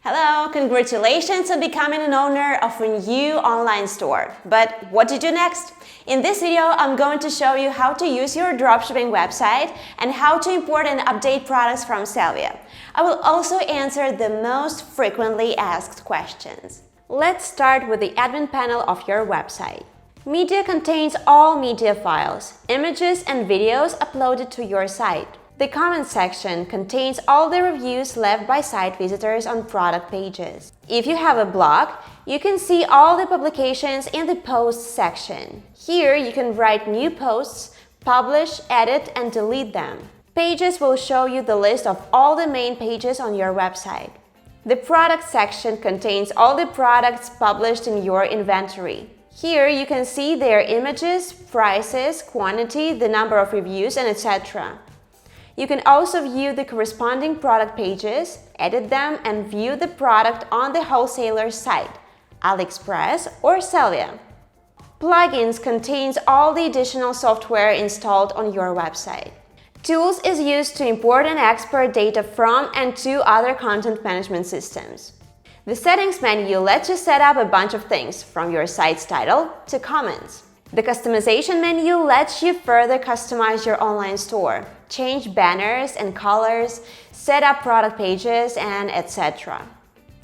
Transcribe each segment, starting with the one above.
Hello, congratulations on becoming an owner of a new online store. But what to do next? In this video, I'm going to show you how to use your dropshipping website and how to import and update products from Selvia. I will also answer the most frequently asked questions. Let's start with the admin panel of your website. Media contains all media files, images and videos uploaded to your site. The comments section contains all the reviews left by site visitors on product pages. If you have a blog, you can see all the publications in the posts section. Here you can write new posts, publish, edit, and delete them. Pages will show you the list of all the main pages on your website. The product section contains all the products published in your inventory. Here you can see their images, prices, quantity, the number of reviews, and etc. You can also view the corresponding product pages, edit them, and view the product on the wholesaler's site, AliExpress or Selvia. Plugins contains all the additional software installed on your website. Tools is used to import and export data from and to other content management systems. The settings menu lets you set up a bunch of things, from your site's title to comments. The customization menu lets you further customize your online store, change banners and colors, set up product pages, and etc.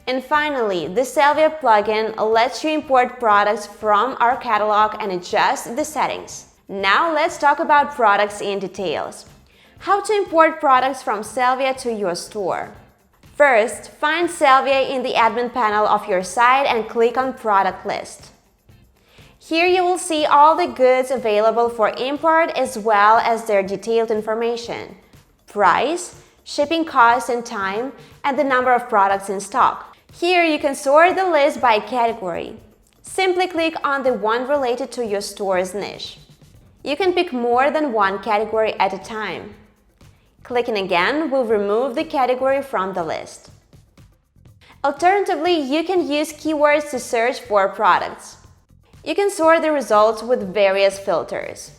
And finally, the Selvia plugin lets you import products from our catalog and adjust the settings. Now let's talk about products in details. How to import products from Selvia to your store. First, find Selvia in the admin panel of your site and click on Product List. Here you will see all the goods available for import as well as their detailed information, price, shipping cost and time, and the number of products in stock. Here you can sort the list by category. Simply click on the one related to your store's niche. You can pick more than one category at a time. Clicking again will remove the category from the list. Alternatively, you can use keywords to search for products. You can sort the results with various filters.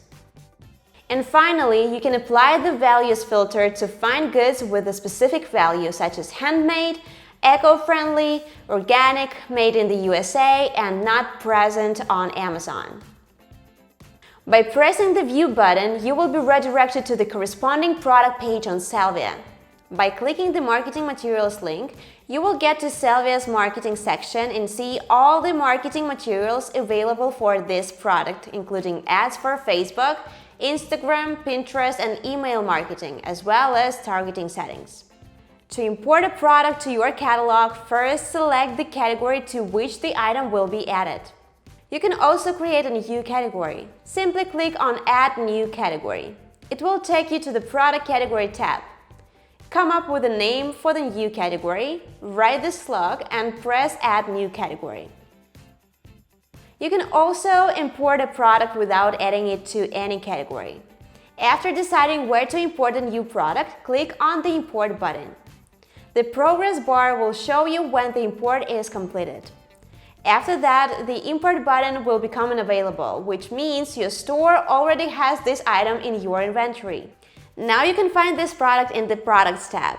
And finally, you can apply the values filter to find goods with a specific value such as handmade, eco-friendly, organic, made in the USA, and not present on Amazon. By pressing the View button, you will be redirected to the corresponding product page on Selvia. By clicking the Marketing Materials link, you will get to Selvia's marketing section and see all the marketing materials available for this product, including ads for Facebook, Instagram, Pinterest, and email marketing, as well as targeting settings. To import a product to your catalog, first select the category to which the item will be added. You can also create a new category. Simply click on Add New Category. It will take you to the Product Category tab. Come up with a name for the new category, write the slug, and press Add New Category. You can also import a product without adding it to any category. After deciding where to import a new product, click on the Import button. The progress bar will show you when the import is completed. After that, the Import button will become unavailable, which means your store already has this item in your inventory. Now you can find this product in the Products tab.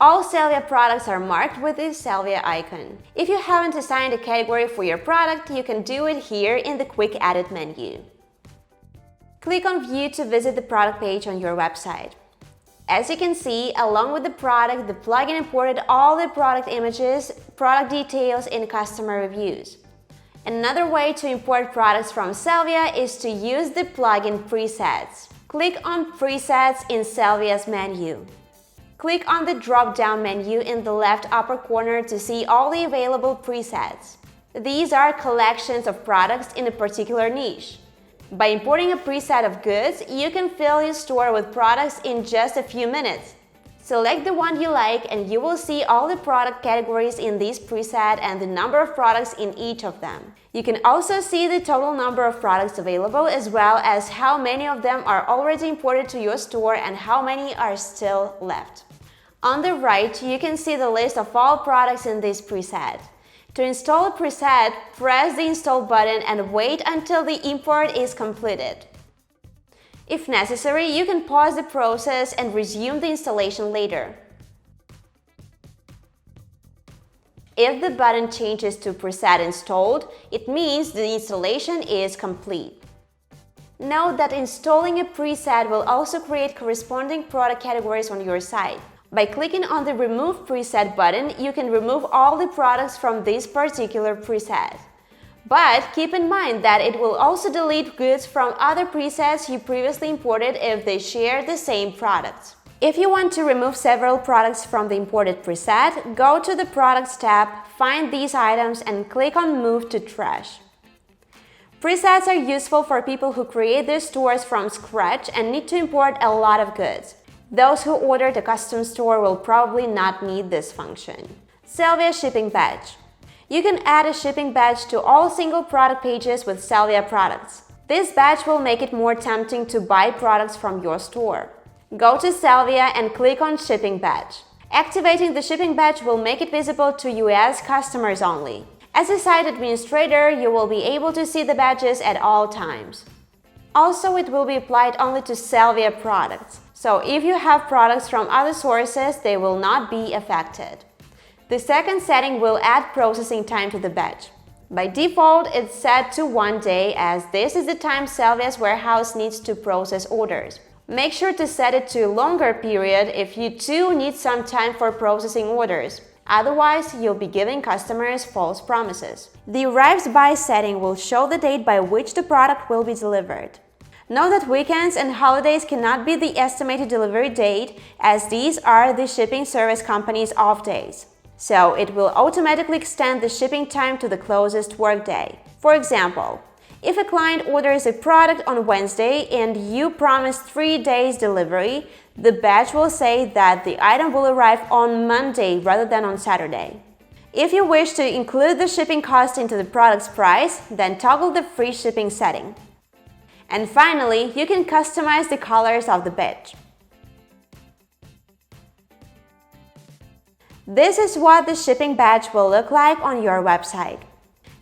All Selvia products are marked with the Selvia icon. If you haven't assigned a category for your product, you can do it here in the Quick Edit menu. Click on View to visit the product page on your website. As you can see, along with the product, the plugin imported all the product images, product details, and customer reviews. Another way to import products from Selvia is to use the plugin presets. Click on Presets in Selvia's menu. Click on the drop-down menu in the left upper corner to see all the available presets. These are collections of products in a particular niche. By importing a preset of goods, you can fill your store with products in just a few minutes. Select the one you like and you will see all the product categories in this preset and the number of products in each of them. You can also see the total number of products available as well as how many of them are already imported to your store and how many are still left. On the right, you can see the list of all products in this preset. To install a preset, press the Install button and wait until the import is completed. If necessary, you can pause the process and resume the installation later. If the button changes to preset installed, it means the installation is complete. Note that installing a preset will also create corresponding product categories on your site. By clicking on the Remove Preset button, you can remove all the products from this particular preset. But keep in mind that it will also delete goods from other presets you previously imported if they share the same products. If you want to remove several products from the imported preset, go to the Products tab, find these items and click on Move to Trash. Presets are useful for people who create their stores from scratch and need to import a lot of goods. Those who ordered a custom store will probably not need this function. Salvia Shipping Badge. You can add a shipping badge to all single product pages with Salvia products. This badge will make it more tempting to buy products from your store. Go to Salvia and click on Shipping Badge. Activating the shipping badge will make it visible to US customers only. As a site administrator, you will be able to see the badges at all times. Also, it will be applied only to Salvia products. So if you have products from other sources, they will not be affected. The second setting will add processing time to the badge. By default, it's set to 1 day as this is the time Salvia's warehouse needs to process orders. Make sure to set it to a longer period if you too need some time for processing orders. Otherwise, you'll be giving customers false promises. The Arrives By setting will show the date by which the product will be delivered. Note that weekends and holidays cannot be the estimated delivery date, as these are the shipping service company's off days. So it will automatically extend the shipping time to the closest workday. For example, if a client orders a product on Wednesday and you promise 3 days delivery, the badge will say that the item will arrive on Monday rather than on Saturday. If you wish to include the shipping cost into the product's price, then toggle the free shipping setting. And finally, you can customize the colors of the badge. This is what the shipping badge will look like on your website.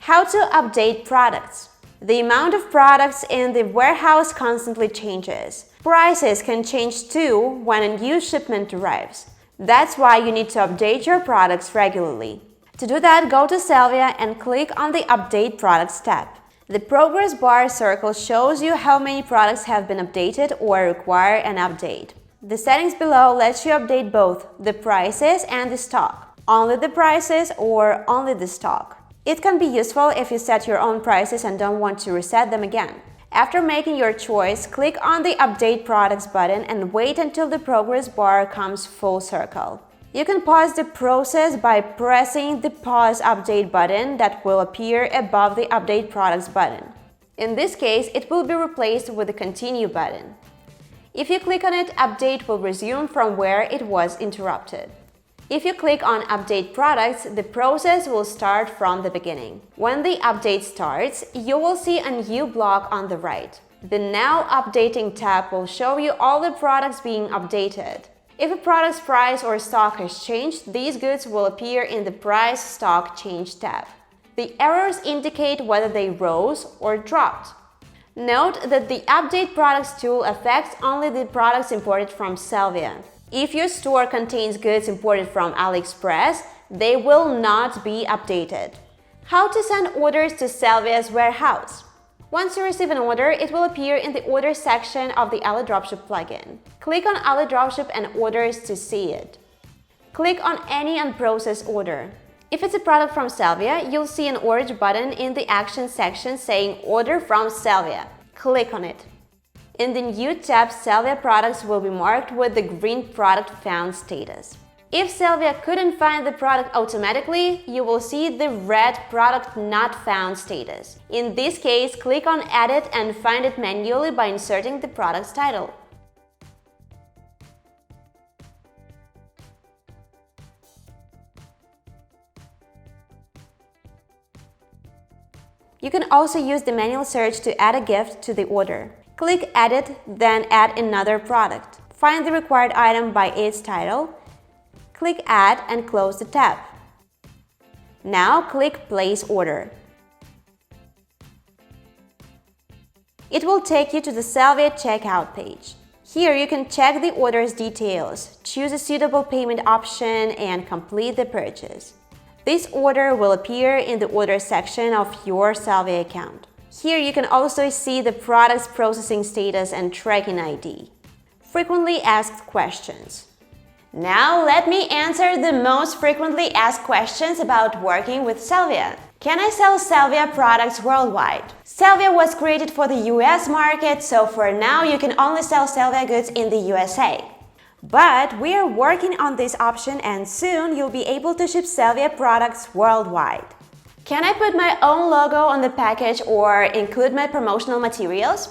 How to update products. The amount of products in the warehouse constantly changes. Prices can change too when a new shipment arrives. That's why you need to update your products regularly. To do that, go to Salvia and click on the Update Products tab. The progress bar circle shows you how many products have been updated or require an update. The settings below lets you update both the prices and the stock. Only the prices or only the stock. It can be useful if you set your own prices and don't want to reset them again. After making your choice, click on the Update Products button and wait until the progress bar comes full circle. You can pause the process by pressing the Pause Update button that will appear above the Update Products button. In this case, it will be replaced with the Continue button. If you click on it, update will resume from where it was interrupted. If you click on Update Products, the process will start from the beginning. When the update starts, you will see a new block on the right. The Now Updating tab will show you all the products being updated. If a product's price or stock has changed, these goods will appear in the Price Stock Change tab. The arrows indicate whether they rose or dropped. Note that the Update Products tool affects only the products imported from Salvia. If your store contains goods imported from AliExpress, they will not be updated. How to send orders to Salvia's warehouse. Once you receive an order, it will appear in the Orders section of the AliDropship plugin. Click on AliDropship and Orders to see it. Click on any unprocessed order. If it's a product from Salvia, you'll see an orange button in the Actions section saying Order from Salvia. Click on it. In the New tab, Salvia products will be marked with the green Product Found status. If Salvia couldn't find the product automatically, you will see the red Product Not Found status. In this case, click on Edit and find it manually by inserting the product's title. You can also use the manual search to add a gift to the order. Click Edit, then add another product. Find the required item by its title. Click Add and close the tab. Now click Place Order. It will take you to the Salvia checkout page. Here you can check the order's details, choose a suitable payment option, and complete the purchase. This order will appear in the order section of your Salvia account. Here you can also see the product's processing status and tracking ID. Frequently asked questions. Now let me answer the most frequently asked questions about working with Salvia. Can I sell Salvia products worldwide? Salvia was created for the US market, so for now you can only sell Salvia goods in the USA. But we are working on this option and soon you'll be able to ship Salvia products worldwide. Can I put my own logo on the package or include my promotional materials?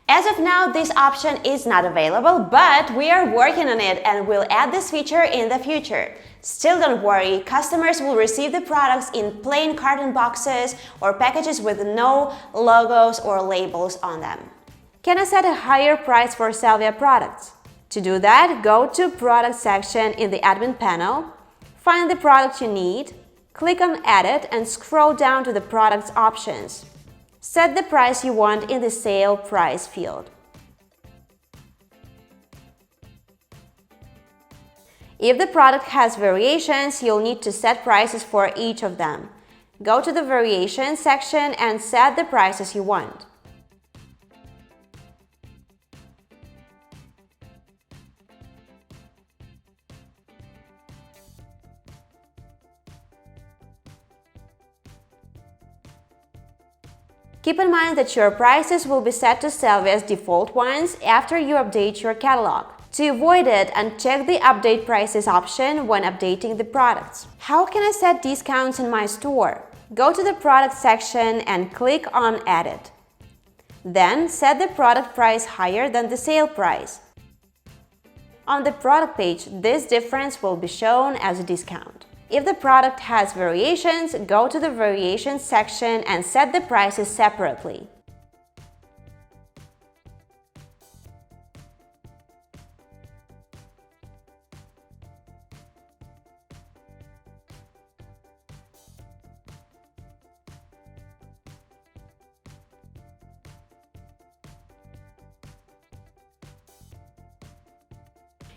As of now, this option is not available, but we are working on it and will add this feature in the future. Still don't worry, customers will receive the products in plain carton boxes or packages with no logos or labels on them. Can I set a higher price for Salvia products? To do that, go to Product section in the admin panel, find the product you need, click on Edit and scroll down to the product's options. Set the price you want in the Sale Price field. If the product has variations, you'll need to set prices for each of them. Go to the Variations section and set the prices you want. Keep in mind that your prices will be set to Salvia's default ones after you update your catalog. To avoid it, uncheck the Update Prices option when updating the products. How can I set discounts in my store? Go to the Product section and click on Edit. Then set the product price higher than the sale price. On the product page, this difference will be shown as a discount. If the product has variations, go to the Variations section and set the prices separately.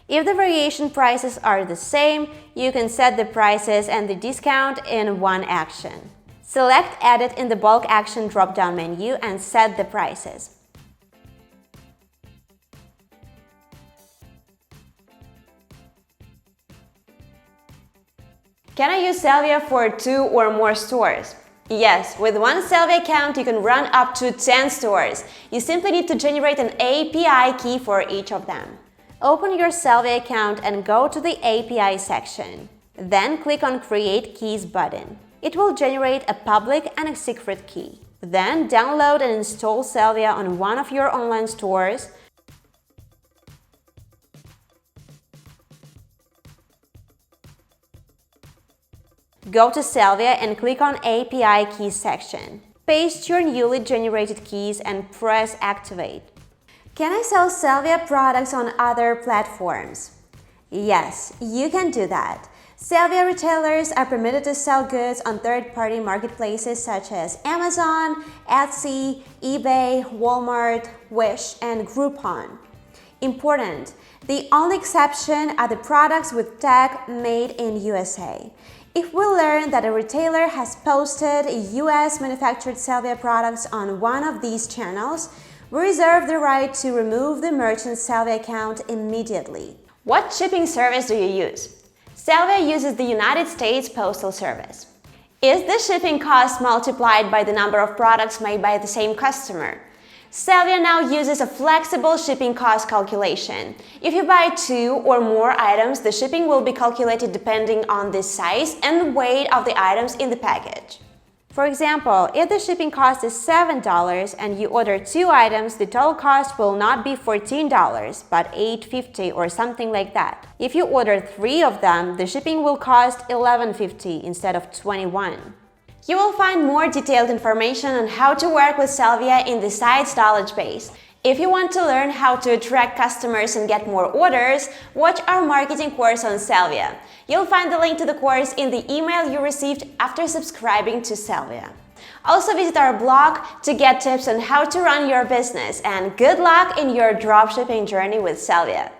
If the variation prices are the same, you can set the prices and the discount in one action. Select Edit in the Bulk Action drop-down menu and set the prices. Can I use Salvia for 2 or more stores? Yes, with one Salvia account you can run up to 10 stores. You simply need to generate an API key for each of them. Open your Salvia account and go to the API section. Then click on Create Keys button. It will generate a public and a secret key. Then download and install Salvia on one of your online stores. Go to Salvia and click on API Keys section. Paste your newly generated keys and press Activate. Can I sell Salvia products on other platforms? Yes, you can do that. Salvia retailers are permitted to sell goods on third-party marketplaces such as Amazon, Etsy, eBay, Walmart, Wish, and Groupon. Important: the only exception are the products with tag Made in USA. If we learn that a retailer has posted US manufactured Salvia products on one of these channels, we reserve the right to remove the merchant's Salvia account immediately. What shipping service do you use? Salvia uses the United States Postal Service. Is the shipping cost multiplied by the number of products made by the same customer? Salvia now uses a flexible shipping cost calculation. If you buy 2 or more items, the shipping will be calculated depending on the size and weight of the items in the package. For example, if the shipping cost is $7 and you order 2 items, the total cost will not be $14, but $8.50 or something like that. If you order 3 of them, the shipping will cost $11.50 instead of $21. You will find more detailed information on how to work with Salvia in the site's knowledge base. If you want to learn how to attract customers and get more orders, watch our marketing course on Salvia. You'll find the link to the course in the email you received after subscribing to Salvia. Also visit our blog to get tips on how to run your business, and good luck in your dropshipping journey with Salvia.